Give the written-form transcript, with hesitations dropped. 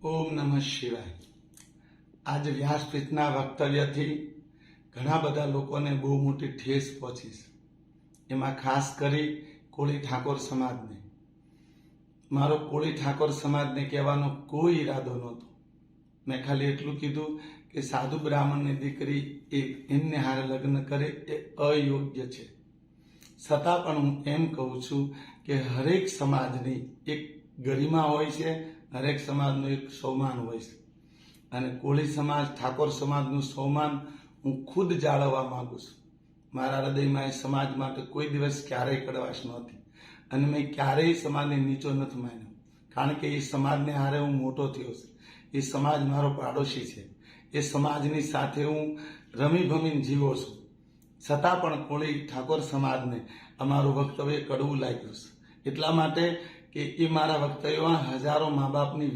ઓમ નમઃ શિવાય। આજ વ્યાસપીઠના વક્તવ્યથી ઘણા બધા લોકોને બહુ મોટી ઠેસ પહોંચી છે, એમાં ખાસ કરી કોળી ઠાકોર સમાજને। મારો કોળી ઠાકોર સમાજને કહેવાનો કોઈ ઈરાદો નહોતો। મેં ખાલી એટલું કીધું કે સાધુ બ્રાહ્મણની દીકરી એમને હારે લગ્ન કરે એ અયોગ્ય છે। છતાં પણ હું એમ કહું છું કે હરેક સમાજની એક ગરિમા હોય છે, હરેક સમાજનું એક સ્વમાન હોય છે, અને કોળી સમાજ ઠાકોર સમાજનું સ્વમાન હું ખુદ જાળવવા માંગુ છું। મારા હૃદયમાં એ સમાજ માટે કોઈ દિવસ ક્યારેય કડવાશ નહોતી, અને મેં ક્યારેય સમાજને નીચો નથી માન્યો, કારણ કે એ સમાજને હારે હું મોટો થયો છું। એ સમાજ મારો પાડોશી છે, એ સમાજની સાથે હું રમી ભમીને જીવો છું। છતાં પણ કોળી ઠાકોર સમાજને અમારું વક્તવ્ય કડવું લાગ્યું છે, એટલા માટે કે એ મારા વક્તવ્યમાં હજારો મા બાપની